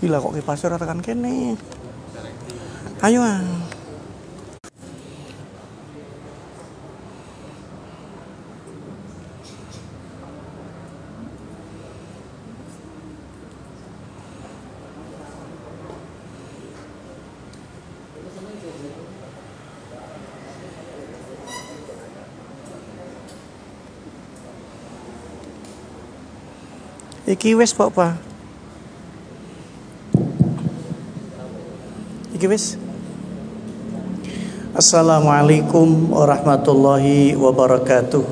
Gila kok kipasnya ora tekan kene. Ayo ah. Iki wis Pak. Iki wis. Assalamualaikum warahmatullahi wabarakatuh.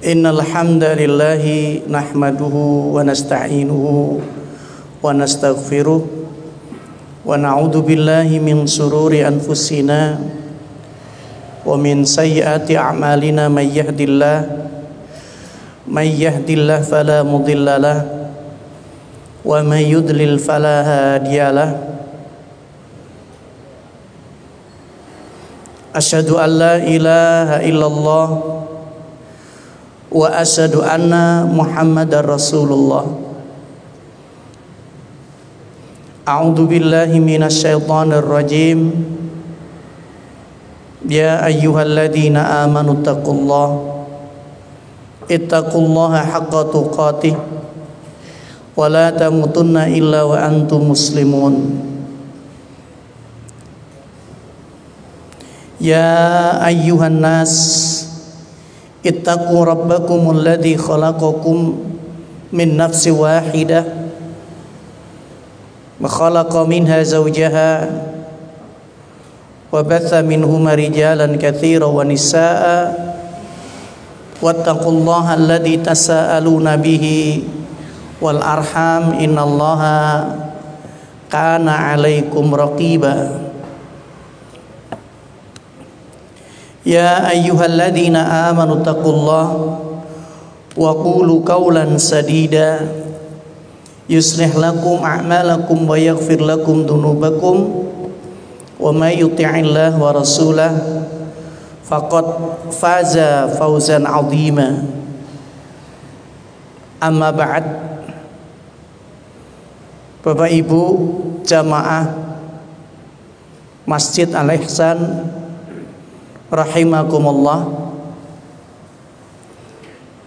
Innal hamdalillahi nahmaduhu wa nasta'inuhu wa nastaghfiruh wa na'udzu billahi min sururi anfusina wa min sayyiati a'malina may yahdillah fala mudhillalah wa may yudlil fala hadiyalah. Asyhadu an la ilaha illallah wa asyhadu anna Muhammadar Rasulullah. A'udzu billahi minasy syaithanir rajim. Ya ayyuhalladzina amanu ittaqullaha haqqa tuqatih wa la tamutunna illa wa antum muslimun. Ya ayyuhan nas ittaqu rabbakumul ladzi khalaqakum min nafsin wahidah wa khalaqa minha zawjaha wa batha minhuma rijalan katsiran wa nisaa'a wattaqullaha alladzi tasaaluna bihi wal arham innallaha kana 'alaikum raqiba. Ya ayyuhalladzina amanu taqullaha wa qulu qawlan sadida yuslih lakum a'malakum wa yaghfir lakum dhunubakum wa may yuti'illah wa rasulahu faqad faza fawzan 'azima. Amma ba'd. Bapak Ibu jamaah Masjid Al-Ihsan rahimakumullah,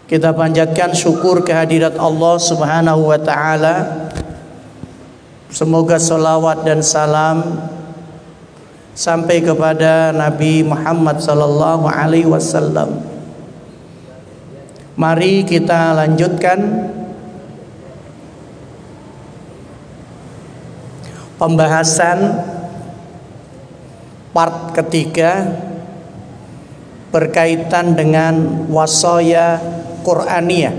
kita panjatkan syukur kehadirat Allah Subhanahu wa taala. Semoga salawat dan salam sampai kepada Nabi Muhammad sallallahu alaihi wasallam. Mari kita lanjutkan pembahasan part ketiga berkaitan dengan wasaya Qur'aniyah,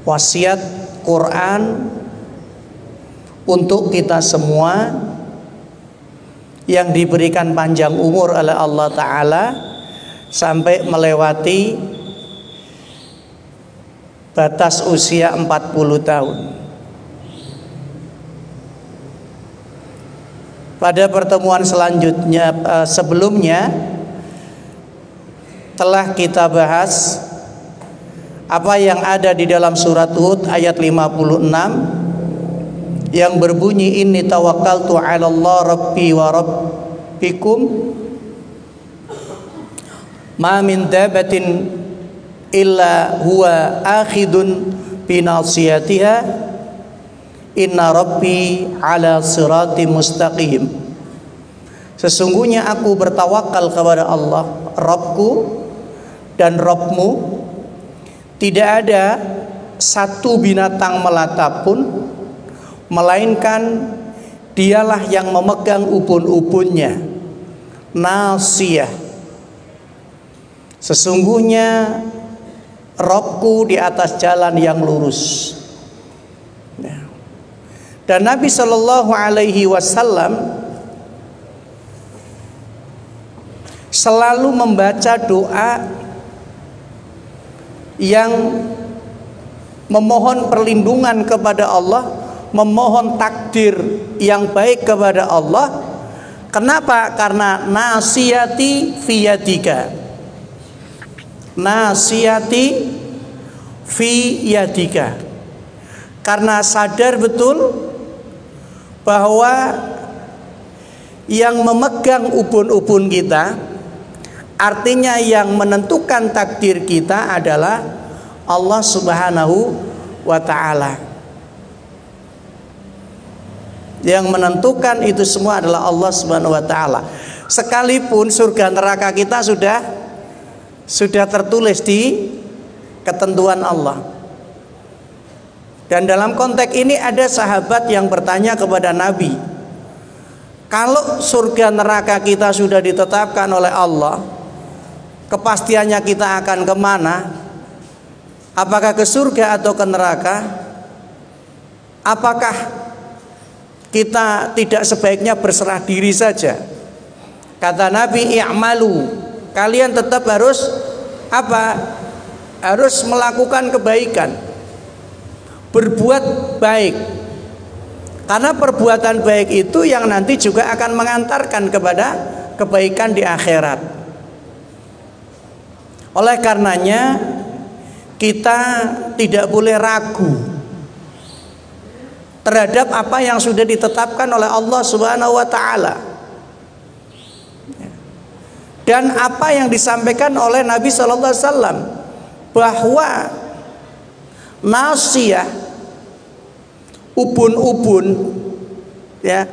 wasiat Quran untuk kita semua yang diberikan panjang umur oleh Allah Ta'ala sampai melewati batas usia 40 tahun. Pada pertemuan selanjutnya sebelumnya telah kita bahas apa yang ada di dalam surat Hud ayat 56 yang berbunyi inni tawakkaltu 'ala Allah rabbi wa rabbikum ma min dabatin illa huwa akhidun bi nasiyatiha inna rabbi 'ala siratim mustaqim. Sesungguhnya aku bertawakal kepada Allah Rabbku dan Rabbmu, tidak ada satu binatang melata pun melainkan dialah yang memegang ubun-ubunnya. Nasiyah, sesungguhnya Rabbku di atas jalan yang lurus. Dan Nabi Shallallahu Alaihi Wasallam selalu membaca doa yang memohon perlindungan kepada Allah, memohon takdir yang baik kepada Allah. Kenapa? Karena nasiyati fiyadika, nasiyati fiyadika, karena sadar betul bahwa yang memegang ubun-ubun kita, artinya yang menentukan takdir kita adalah Allah Subhanahu wa ta'ala. Yang menentukan itu semua adalah Allah Subhanahu wa ta'ala. Sekalipun surga neraka kita sudah tertulis di ketentuan Allah. Dan dalam konteks ini ada sahabat yang bertanya kepada Nabi, kalau surga neraka kita sudah ditetapkan oleh Allah, kepastiannya kita akan kemana? Apakah ke surga atau ke neraka? Apakah kita tidak sebaiknya berserah diri saja? Kata Nabi, i'malu, kalian tetap harus apa? Harus melakukan kebaikan, berbuat baik, karena perbuatan baik itu yang nanti juga akan mengantarkan kepada kebaikan di akhirat. Oleh karenanya kita tidak boleh ragu terhadap apa yang sudah ditetapkan oleh Allah Subhanahu wa ta'ala dan apa yang disampaikan oleh Nabi sallallahu alaihi wasallam, bahwa nasiyah, ubun-ubun ya,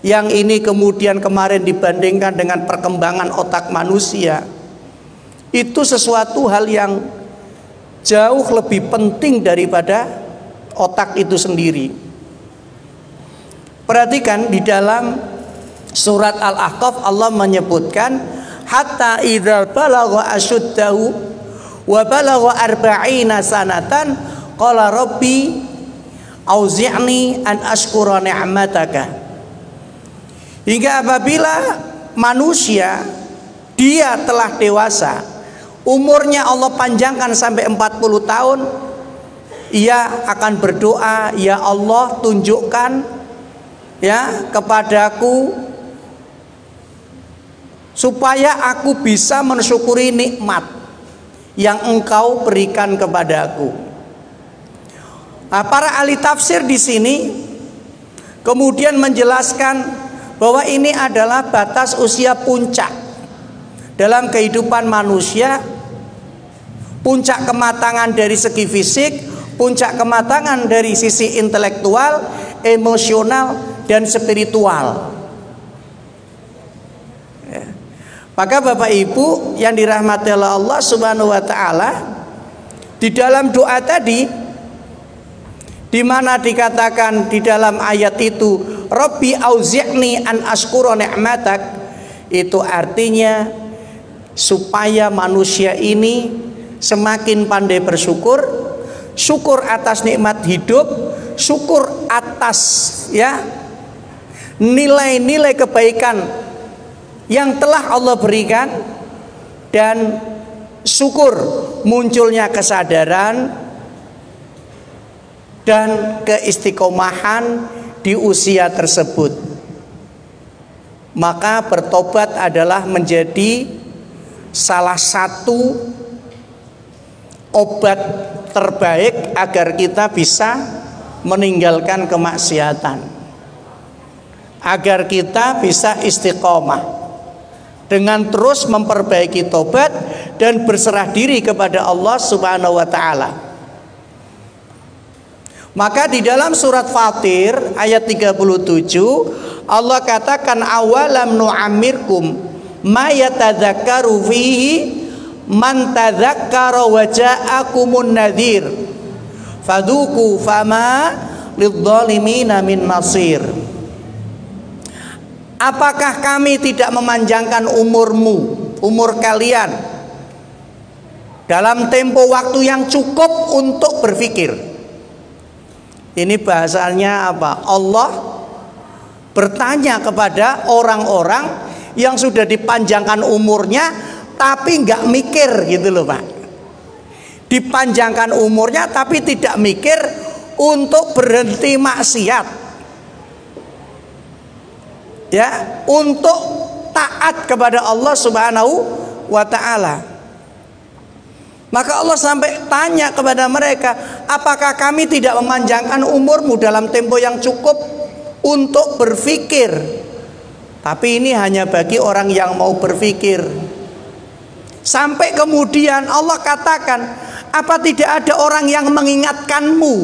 yang ini kemudian kemarin dibandingkan dengan perkembangan otak manusia, itu sesuatu hal yang jauh lebih penting daripada otak itu sendiri. Perhatikan di dalam surat Al-Ahqaf Allah menyebutkan, hatta idza balagha asyuddahu wa balagha arba'ina sanatan qala rabbi auzi'ni an ashkura ni'mataka. Hingga apabila manusia dia telah dewasa, umurnya Allah panjangkan sampai 40 tahun, ia akan berdoa, ya Allah tunjukkan ya kepadaku supaya aku bisa mensyukuri nikmat yang engkau berikan kepadaku. Nah, para ahli tafsir di sini kemudian menjelaskan bahwa ini adalah batas usia puncak dalam kehidupan manusia, puncak kematangan dari segi fisik, puncak kematangan dari sisi intelektual, emosional, dan spiritual. Ya. Maka Bapak Ibu yang dirahmati oleh Allah Subhanahu wa ta'ala, di dalam doa tadi, di mana dikatakan di dalam ayat itu, Rabbi auzi'ni an ashkura ni'matak, itu artinya supaya manusia ini semakin pandai bersyukur, syukur atas nikmat hidup, syukur atas ya nilai-nilai kebaikan yang telah Allah berikan, dan syukur munculnya kesadaran dan keistiqomahan di usia tersebut. Maka bertobat adalah menjadi salah satu obat terbaik agar kita bisa meninggalkan kemaksiatan, agar kita bisa istiqomah dengan terus memperbaiki tobat dan berserah diri kepada Allah Subhanahu wa ta'ala. Maka di dalam surat Fatir ayat 37 Allah katakan, awalam nu'amirkum ma yatadzakkaru fihi man tadzakkara wa ja'akumun nadhir fadzuku fama lidzalimina min nasir. Apakah kami tidak memanjangkan umur kalian dalam tempo waktu yang cukup untuk berpikir? Ini bahasanya apa? Allah bertanya kepada orang-orang yang sudah dipanjangkan umurnya tapi nggak mikir gitu loh Pak. Dipanjangkan umurnya tapi tidak mikir untuk berhenti maksiat, ya, untuk taat kepada Allah Subhanahu wa ta'ala. Maka Allah sampai tanya kepada mereka, apakah kami tidak memanjangkan umurmu dalam tempo yang cukup untuk berpikir? Tapi ini hanya bagi orang yang mau berpikir. Sampai kemudian Allah katakan, apa tidak ada orang yang mengingatkanmu?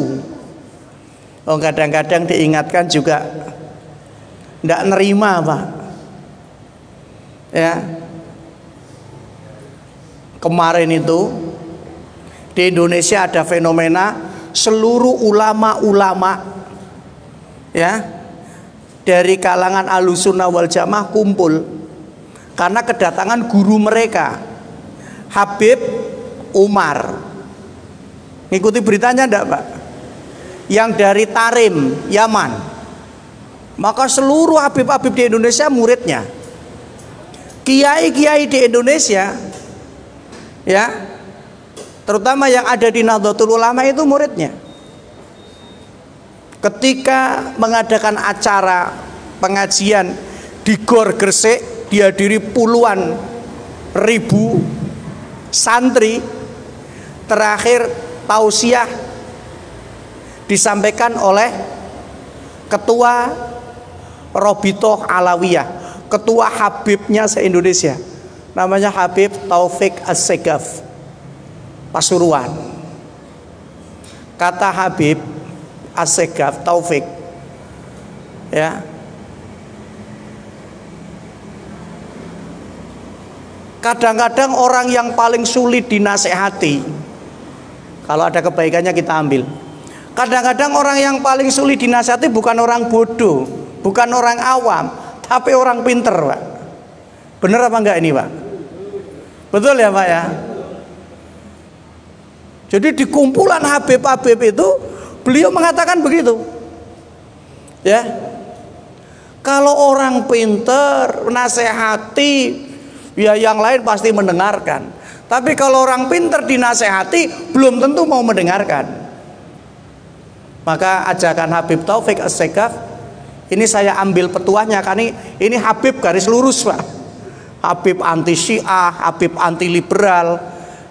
Oh, kadang-kadang diingatkan juga tidak nerima, Pak. Ya, kemarin itu di Indonesia ada fenomena seluruh ulama-ulama ya dari kalangan Ahlussunnah wal Jamaah kumpul karena kedatangan guru mereka Habib Umar. Ngikuti beritanya enggak, Pak? Yang dari Tarim, Yaman. Maka seluruh Habib-habib di Indonesia muridnya. Kiai-kiai di Indonesia ya, terutama yang ada di Nahdlatul Ulama itu muridnya. Ketika mengadakan acara pengajian di Gor Gresik dihadiri puluhan ribu santri, terakhir tausiah disampaikan oleh Ketua Robitoh Alawiyah, ketua Habibnya se-Indonesia, namanya Habib Taufik As-Segaf, Pasuruan. Kata Habib As-Segaf Taufik, ya, kadang-kadang orang yang paling sulit dinasehati, kalau ada kebaikannya kita ambil. Kadang-kadang orang yang paling sulit dinasehati bukan orang bodoh, bukan orang awam, tapi orang pinter, Pak. Bener apa enggak ini, Pak? Betul ya, Pak ya? Jadi di kumpulan Habib-habib itu beliau mengatakan begitu. Ya. Kalau orang pinter nasehati, ya yang lain pasti mendengarkan. Tapi kalau orang pinter dinasehati belum tentu mau mendengarkan. Maka ajakan Habib Taufik As-Segaf ini saya ambil petuahnya, karena ini Habib garis lurus, Pak. Habib anti Syiah, Habib anti liberal,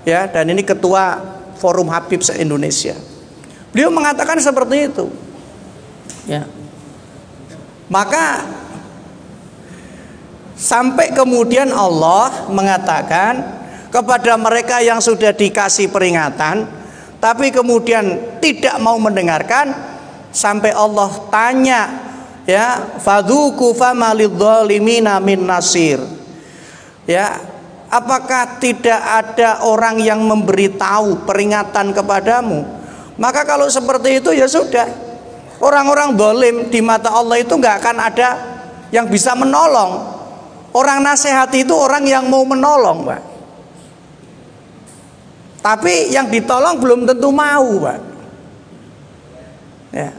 ya, dan ini ketua Forum Habib se-Indonesia. Beliau mengatakan seperti itu. Ya. Maka sampai kemudian Allah mengatakan kepada mereka yang sudah dikasih peringatan tapi kemudian tidak mau mendengarkan, sampai Allah tanya, ya, fadzuku famalidzalimina min nasir. Ya, apakah tidak ada orang yang memberitahu peringatan kepadamu? Maka kalau seperti itu ya sudah, orang-orang zalim di mata Allah itu nggak akan ada yang bisa menolong. Orang nasihati itu orang yang mau menolong, Pak. Tapi yang ditolong belum tentu mau, Pak. Ya.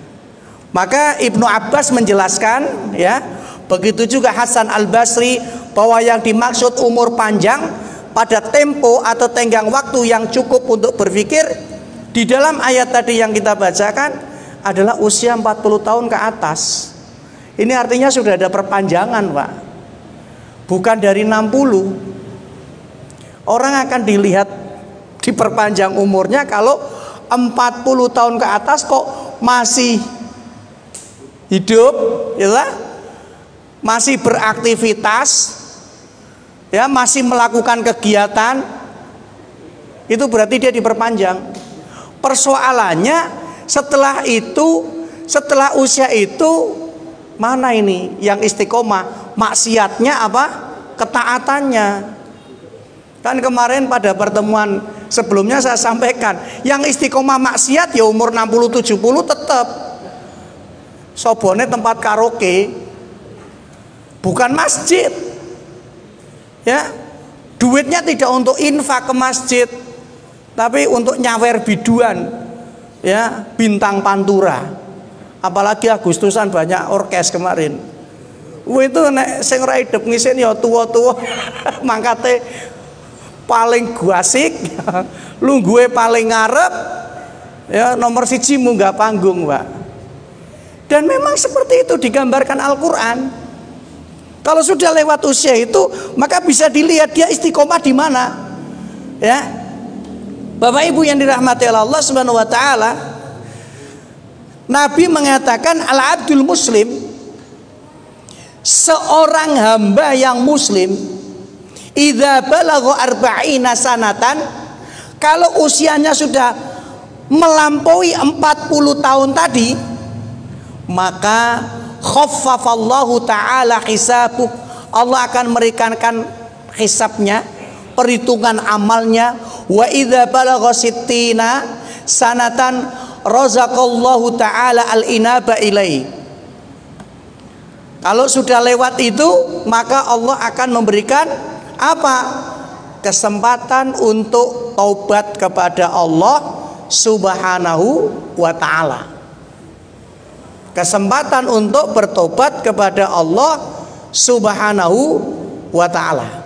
Maka Ibnu Abbas menjelaskan, ya, begitu juga Hasan Al-Basri, bahwa yang dimaksud umur panjang pada tempo atau tenggang waktu yang cukup untuk berpikir di dalam ayat tadi yang kita bacakan adalah usia 40 tahun ke atas. Ini artinya sudah ada perpanjangan, Pak. Bukan dari 60. Orang akan dilihat diperpanjang umurnya kalau 40 tahun ke atas kok masih hidup, ya, masih beraktivitas, ya, masih melakukan kegiatan, itu berarti dia diperpanjang. Persoalannya setelah itu, setelah usia itu, mana ini yang istiqomah? Maksiatnya apa? Ketaatannya. Kan kemarin pada pertemuan sebelumnya saya sampaikan, yang istiqomah maksiat ya umur 60-70 tetap sobone tempat karaoke, bukan masjid. Ya, duitnya tidak untuk infak ke masjid, tapi untuk nyawer biduan, ya, bintang pantura. Apalagi Agustusan banyak orkes kemarin. Itu nek sing ora idep ngisen ya tua-tua mangkate paling guasik, lu gue paling ngarep, ya, nomor 1 munggah panggung, Pak. Dan memang seperti itu digambarkan Al-Quran. Kalau sudah lewat usia itu, maka bisa dilihat dia istiqomah di mana, ya. Bapak Ibu yang dirahmati Allah Subhanahu wa taala, Nabi mengatakan al-abdul muslim, seorang hamba yang muslim, idza balagha arba'ina sanatan, kalau usianya sudah melampaui 40 tahun tadi, maka khaffafallahu ta'ala hisabuh, Allah akan meringankan hisabnya, perhitungan amalnya. Wa idza balagha sittina sanatan razaqallahu ta'ala al-inaba ilai. Kalau sudah lewat itu, maka Allah akan memberikan apa? Kesempatan untuk taubat kepada Allah Subhanahu wa ta'ala. Kesempatan untuk bertobat kepada Allah Subhanahu wa ta'ala.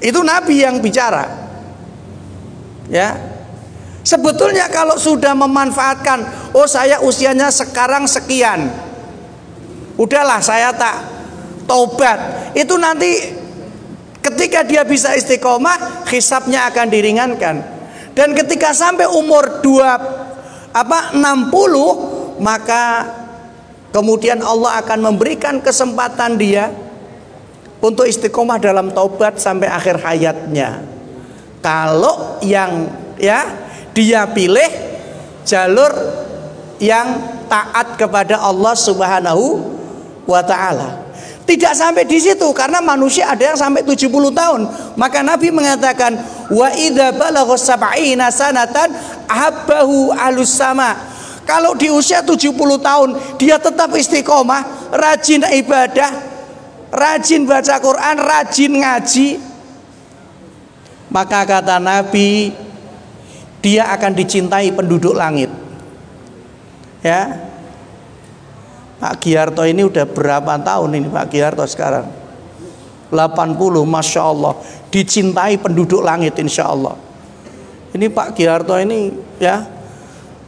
Itu Nabi yang bicara. Ya. Sebetulnya kalau sudah memanfaatkan, oh saya usianya sekarang sekian, udahlah saya tak taubat, itu nanti ketika dia bisa istiqomah, hisabnya akan diringankan. Dan ketika sampai umur 60, maka kemudian Allah akan memberikan kesempatan dia untuk istiqomah dalam taubat sampai akhir hayatnya. Kalau yang dia pilih jalur yang taat kepada Allah Subhanahu wa ta'ala. Tidak sampai di situ, karena manusia ada yang sampai 70 tahun. Maka Nabi mengatakan, wa idza balagha sab'ina sanatan ahabbahu alus sama. Kalau di usia 70 tahun dia tetap istiqomah, rajin ibadah, rajin baca Quran, rajin ngaji, maka kata Nabi, dia akan dicintai penduduk langit. Ya. Pak Giarto ini udah berapa tahun ini Pak Giarto sekarang? 80, Masya Allah. Dicintai penduduk langit insya Allah. Ini Pak Giarto ini ya,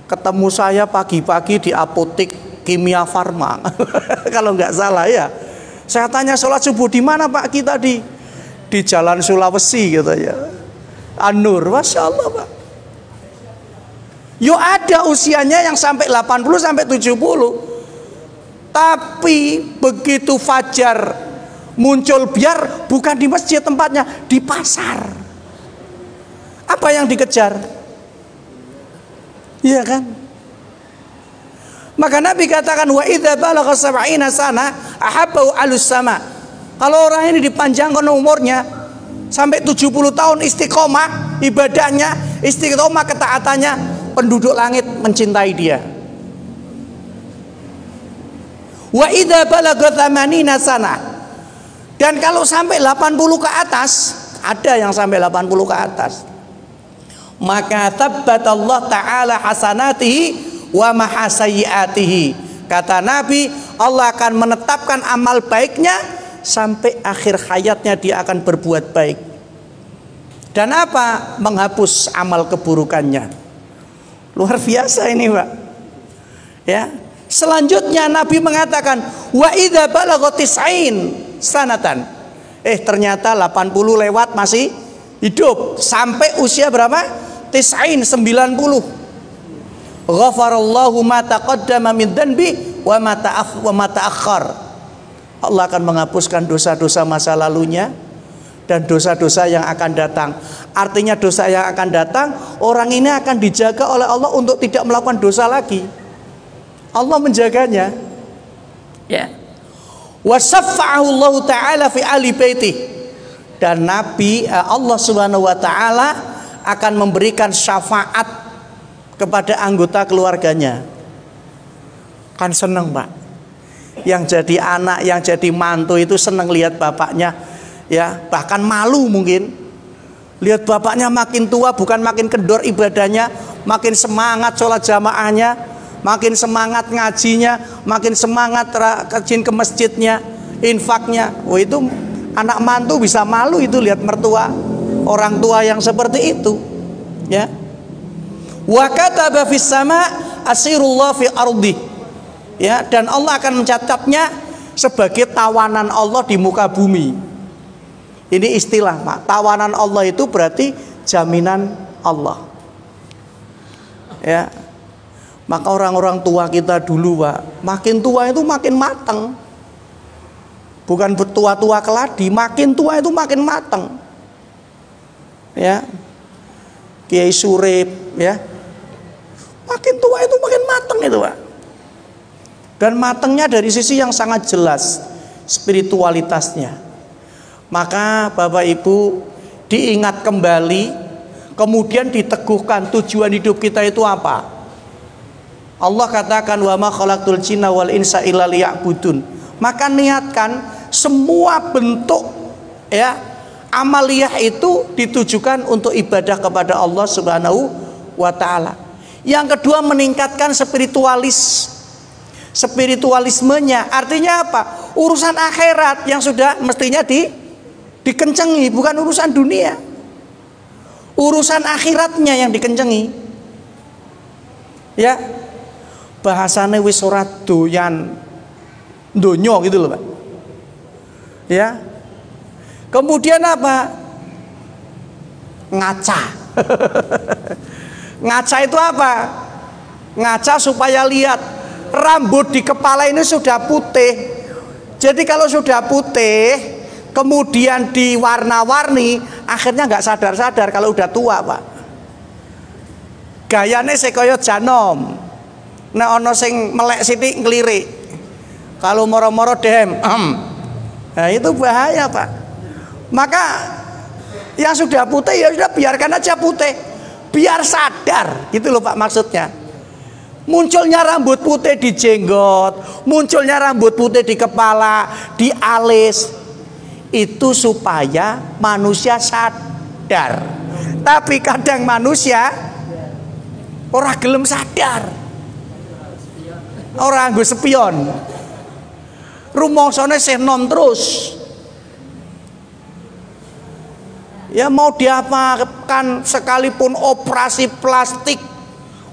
ketemu saya pagi-pagi di apotek Kimia Farma. Kalau nggak salah ya. Saya tanya sholat subuh di mana Pak? Kita di Jalan Sulawesi gitu ya. An-Nur, Masya Allah Pak. Yo ada usianya yang sampai 80 sampai 70. Tapi begitu fajar muncul, biar bukan di masjid tempatnya, di pasar. Apa yang dikejar? Iya kan? Maka Nabi katakan, wa idza balagha sab'ina sana ahabbu alus sama. Kalau orang ini dipanjangkan umurnya sampai 70 tahun istiqomah ibadahnya, istiqomah ketaatannya, penduduk langit mencintai dia. Wa idza balagha 80 sana. Dan kalau sampai 80 ke atas, ada yang sampai 80 ke atas, maka tabbat Allah Ta'ala hasanatihi wa mahasayyiatihi. Kata Nabi, Allah akan menetapkan amal baiknya sampai akhir hayatnya, dia akan berbuat baik. Dan apa? Menghapus amal keburukannya. Luar biasa ini Pak. Ya. Selanjutnya Nabi mengatakan, wa idza balagha 90 sanatan. Ternyata 80 lewat masih hidup sampai usia berapa? 90. Ghafarallahu ma taqaddama min dzanbi wa ma ta'akhkhar. Allah akan menghapuskan dosa-dosa masa lalunya dan dosa-dosa yang akan datang. Artinya dosa yang akan datang, orang ini akan dijaga oleh Allah untuk tidak melakukan dosa lagi. Allah menjaganya. Ya. Wa saffa'ahu Allah Ta'ala fi ali baiti. Dan Nabi Allah Subhanahu wa taala akan memberikan syafaat kepada anggota keluarganya. Kan seneng Pak. Yang jadi anak, yang jadi mantu itu seneng lihat bapaknya, ya, bahkan malu mungkin. Lihat bapaknya makin tua, bukan makin kendor ibadahnya, makin semangat sholat jamaahnya, makin semangat ngajinya, makin semangat rajin ke masjidnya, infaknya. Oh, itu anak mantu bisa malu itu lihat mertua, orang tua yang seperti itu. Ya. Wa kataba fis sama asirullah fi ardi. Ya, dan Allah akan mencatatnya sebagai tawanan Allah di muka bumi. Ini istilah Pak. Tawanan Allah itu berarti jaminan Allah. Ya. Maka orang-orang tua kita dulu, Pak, makin tua itu makin matang. Bukan tua-tua keladi, makin tua itu makin matang. Ya. Kiai Surip, ya. Makin tua itu makin matang itu, Pak. Dan matangnya dari sisi yang sangat jelas, spiritualitasnya. Maka Bapak Ibu diingat kembali, kemudian diteguhkan tujuan hidup kita itu apa. Allah katakan wa ma khalaqtul jinna wal insa illa liya'budun. Maka niatkan semua bentuk ya amaliyah itu ditujukan untuk ibadah kepada Allah Subhanahu wa taala. Yang kedua, meningkatkan spiritualismenya. Artinya apa? Urusan akhirat yang sudah mestinya dikencengi, bukan urusan dunia. Urusan akhiratnya yang dikencengi. Ya. Bahasane wis ora doyan donya gitu loh, Pak. Ya. Kemudian apa? Ngaca. Ngaca itu apa? Ngaca supaya lihat rambut di kepala ini sudah putih. Jadi kalau sudah putih kemudian diwarna-warni, akhirnya nggak sadar-sadar kalau udah tua, Pak. Gayane sekaya janom. Nek ana sing melek sithik nglirik. Kalau moro-moro dem. Nah, itu bahaya, Pak. Maka yang sudah putih ya sudah biarkan aja putih. Biar sadar, gitu loh Pak maksudnya. Munculnya rambut putih di jenggot, munculnya rambut putih di kepala, di alis, itu supaya manusia sadar. Tapi kadang manusia orang gelem sadar, orang nggo sepion, rumongsone sih nom terus. Ya mau diapakan sekalipun operasi plastik,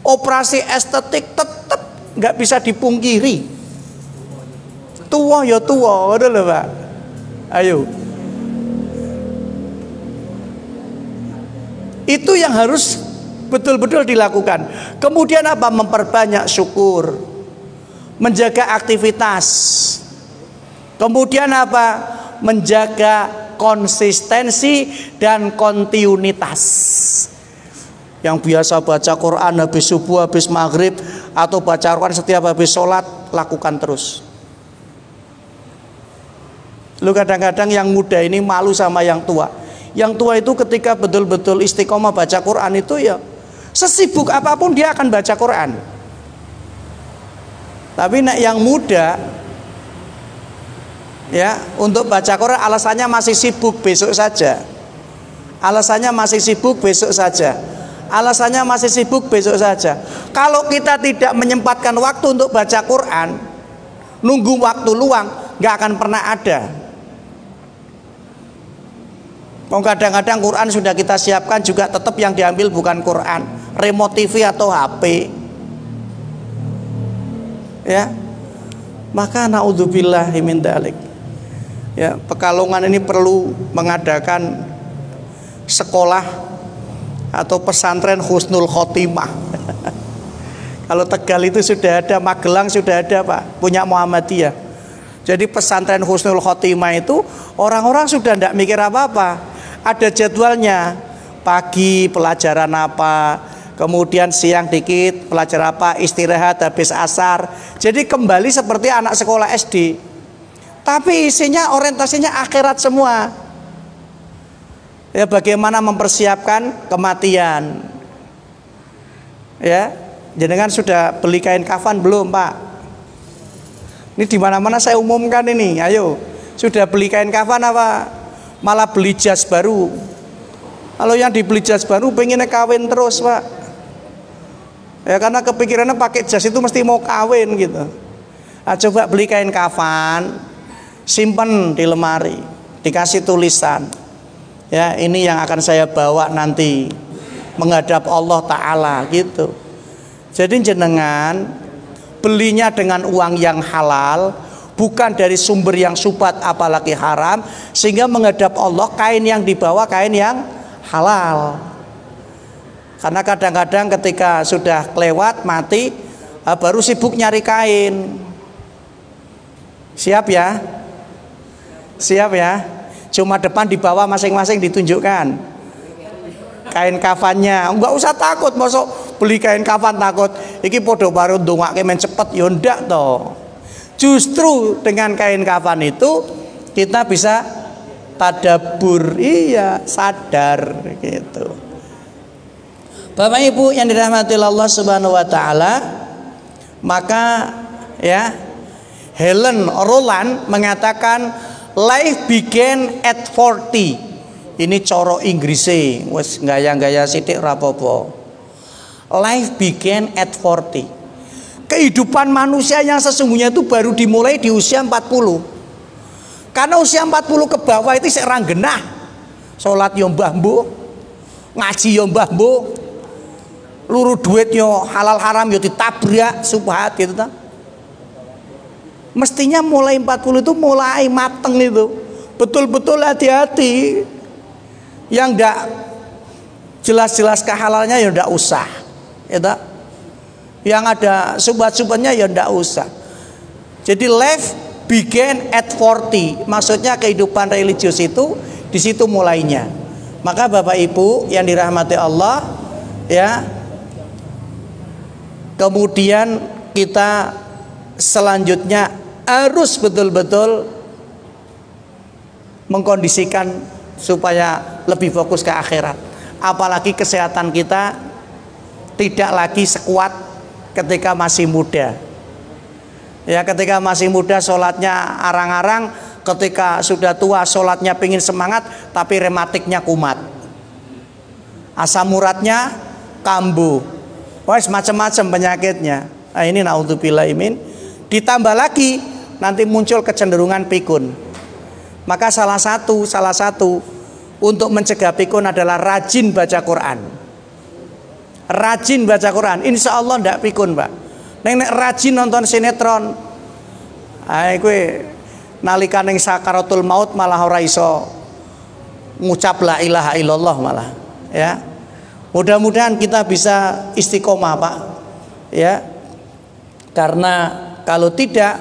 operasi estetik, tetap nggak bisa dipungkiri. Tua ya tua, udah loh Pak. Ayo. Itu yang harus betul-betul dilakukan. Kemudian apa? Memperbanyak syukur, menjaga aktivitas. Kemudian apa? Menjaga konsistensi dan kontinuitas. Yang biasa baca Quran habis subuh, habis maghrib, atau baca Quran setiap habis sholat, lakukan terus. Lu kadang-kadang yang muda ini malu sama yang tua. Yang tua itu ketika betul-betul istiqomah baca Quran itu ya sesibuk apapun dia akan baca Quran. Tapi yang muda ya untuk baca Quran alasannya masih sibuk, besok saja. Alasannya masih sibuk, besok saja. Alasannya masih sibuk, besok saja. Kalau kita tidak menyempatkan waktu untuk baca Quran, nunggu waktu luang, nggak akan pernah ada. Kadang-kadang Quran sudah kita siapkan juga tetap yang diambil bukan Quran, remote TV atau HP. Ya, maka naudzubillahi min dzalik. Ya, Pekalongan ini perlu mengadakan sekolah atau pesantren Husnul Khotimah. Kalau Tegal itu sudah ada, Magelang sudah ada Pak, punya Muhammadiyah. Jadi pesantren Husnul Khotimah itu orang-orang sudah tidak mikir apa-apa. Ada jadwalnya, pagi pelajaran apa, kemudian siang dikit pelajaran apa, istirahat habis asar. Jadi kembali seperti anak sekolah SD. Tapi isinya orientasinya akhirat semua. Ya, bagaimana mempersiapkan kematian. Ya, jenengan sudah beli kain kafan belum, Pak? Ini di mana-mana saya umumkan ini. Ayo, sudah beli kain kafan apa? Malah beli jas baru. Kalau yang dibeli jas baru pengennya kawin terus, Pak. Ya, karena kepikirannya pakai jas itu mesti mau kawin gitu. Nah, coba beli kain kafan, simpen di lemari, dikasih tulisan. Ya, ini yang akan saya bawa nanti menghadap Allah Ta'ala gitu. Jadi jenengan belinya dengan uang yang halal, bukan dari sumber yang syubhat apalagi haram, sehingga menghadap Allah kain yang dibawa kain yang halal. Karena kadang-kadang ketika sudah kelewat mati, baru sibuk nyari kain. Siap ya? Siap ya? Cuma depan di bawah masing-masing ditunjukkan kain kafannya. Enggak usah takut, masuk beli kain kafan takut. Iki podo baru ndongake men cepet ya ndak toh. Justru dengan kain kafan itu kita bisa tadabbur, iya, sadar gitu. Bapak Ibu yang dirahmati Allah Subhanahu wa taala, maka ya Helen Roland mengatakan life began at 40. Ini coro Inggrisnya, wes gaya-gaya sithik rapopo. Life began at 40. Kehidupan manusia yang sesungguhnya itu baru dimulai di usia 40. Karena usia 40 ke bawah itu serang genah. Salat yo mbah mbok, ngaji yo mbah mbok, luru duit yo halal haram yo ditabrak subhat gitu ta. Mestinya mulai 40 itu mulai mateng itu. Betul-betul hati-hati. Yang enggak jelas-jelas kehalalnya ya enggak usah. Ya tak? Yang ada subhat-subhatnya ya enggak usah. Jadi life began at 40. Maksudnya kehidupan religius itu di situ mulainya. Maka Bapak Ibu yang dirahmati Allah, ya. Kemudian kita selanjutnya harus betul-betul mengkondisikan supaya lebih fokus ke akhirat. Apalagi kesehatan kita tidak lagi sekuat ketika masih muda. Ya, ketika masih muda sholatnya arang-arang, ketika sudah tua sholatnya pingin semangat tapi rematiknya kumat, asam uratnya kambuh, wah macam-macam penyakitnya. Nah, ini naudzubillah imin. Ditambah lagi nanti muncul kecenderungan pikun. Maka salah satu untuk mencegah pikun adalah rajin baca Quran. Rajin baca Quran, insya Allah ndak pikun, Pak. Nek rajin nonton sinetron, kowe nalika ning sakaratul maut malah ora iso ngucap la ilaha illallah malah, ya. Mudah-mudahan kita bisa istiqomah, Pak. Ya. Karena kalau tidak,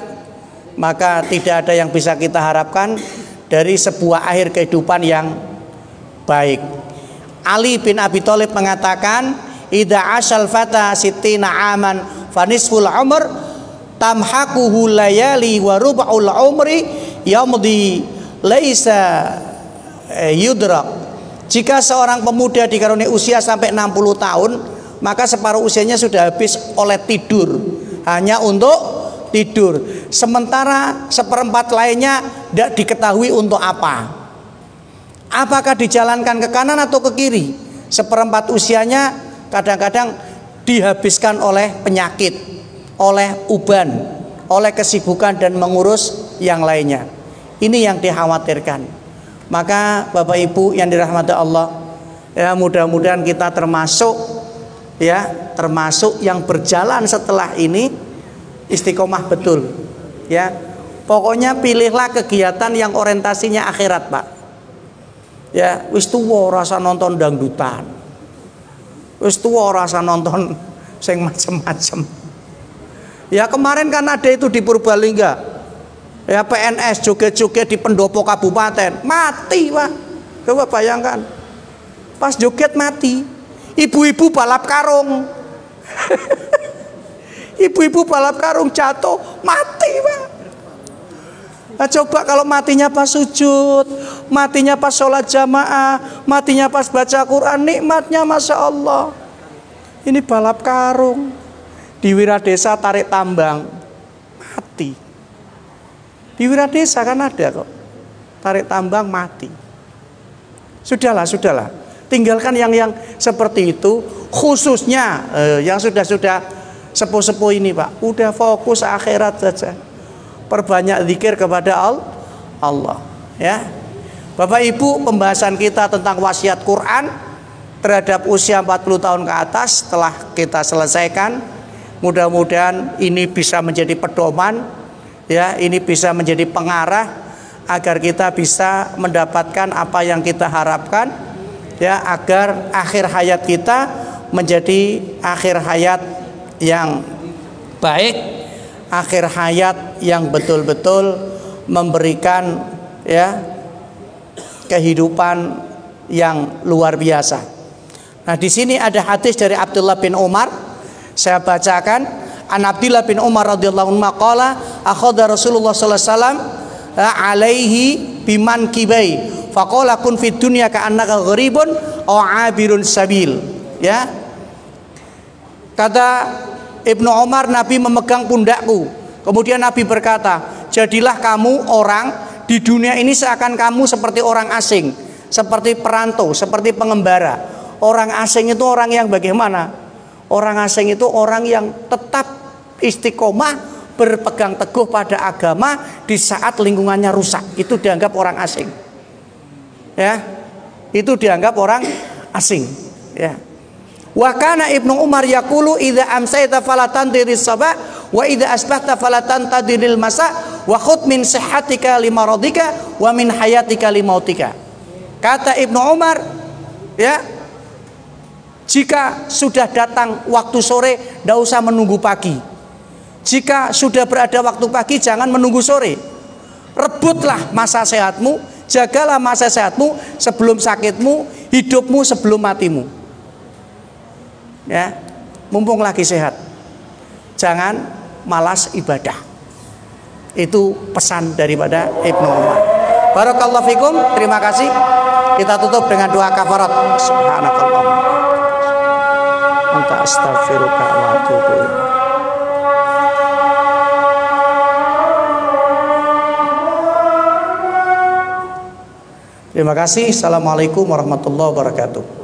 maka tidak ada yang bisa kita harapkan dari sebuah akhir kehidupan yang baik. Ali bin Abi Thalib mengatakan, "Idza ashal fata sittina aman fanisful umr tamhaquhu layali wa rub'ul umri yamdi laisa yudrak." Jika seorang pemuda dikaruniai usia sampai 60 tahun, maka separuh usianya sudah habis oleh tidur, hanya untuk tidur. Sementara seperempat lainnya tidak diketahui untuk apa. Apakah dijalankan ke kanan atau ke kiri? Seperempat usianya kadang-kadang dihabiskan oleh penyakit, oleh uban, oleh kesibukan dan mengurus yang lainnya. Ini yang dikhawatirkan. Maka Bapak Ibu yang dirahmati Allah, ya, mudah-mudahan kita termasuk yang berjalan setelah ini istiqomah betul, ya. Pokoknya pilihlah kegiatan yang orientasinya akhirat, Pak. Ya, wis tuwa rasa nonton dangdutan, wis tuwa rasa nonton sing macem-macem. Ya, kemarin kan ada itu di Purbalingga, ya, PNS joget-joget di pendopo kabupaten, mati, Pak. Coba bayangkan, pas joget mati. Ibu-ibu balap karung. Ibu-ibu balap karung jatuh, mati, Pak. Nah, coba kalau matinya pas sujud, matinya pas sholat jamaah, matinya pas baca Quran, nikmatnya Masya Allah. Ini balap karung. Di Wiradesa tarik tambang, mati. Di Wiradesa kan ada kok, tarik tambang mati. Sudahlah. Tinggalkan yang seperti itu, khususnya yang sudah sepuh-sepuh ini, Pak, udah fokus akhirat saja. Perbanyak zikir kepada Allah, ya. Bapak Ibu, pembahasan kita tentang wasiat Quran terhadap usia 40 tahun ke atas telah kita selesaikan. Mudah-mudahan ini bisa menjadi pedoman, ya, ini bisa menjadi pengarah agar kita bisa mendapatkan apa yang kita harapkan, ya, agar akhir hayat kita menjadi akhir hayat yang baik, akhir hayat yang betul-betul memberikan ya kehidupan yang luar biasa. Nah, di sini ada hadis dari Abdullah bin Umar. Saya bacakan. An Abdullah bin Umar radhiyallahu anhu qala akhadha Rasulullah sallallahu alaihi wasallam alaihi biman kibai faqala kun fid dunya ka'annaka gharibun aw 'abirun sabil. Ya. Kata Ibnu Umar, Nabi memegang pundakku. Kemudian Nabi berkata, jadilah kamu orang di dunia ini seakan kamu seperti orang asing, seperti perantau, seperti pengembara. Orang asing itu orang yang bagaimana? Orang asing itu orang yang tetap istiqomah, berpegang teguh pada agama di saat lingkungannya rusak. Itu dianggap orang asing. Ya. Itu dianggap orang asing, ya. Wa kana Ibnu Umar yaqulu idza amsayta fala tantiris sabah wa idza asbahta fala tantadiril masa wa khudh min sihhatika limaradika wa min hayatika limautika. Kata Ibnu Umar, ya, jika sudah datang waktu sore, tidak usah menunggu pagi. Jika sudah berada waktu pagi, jangan menunggu sore. Rebutlah masa sehatmu, jagalah masa sehatmu sebelum sakitmu, hidupmu sebelum matimu. Ya, mumpung lagi sehat, jangan malas ibadah. Itu pesan daripada Ibnu Umar. Barakallahu fikum. Terima kasih. Kita tutup dengan doa kafarat. Subhanakallah. Anta astaghfiruka wa atubu ilaik. Terima kasih. Assalamualaikum warahmatullahi wabarakatuh.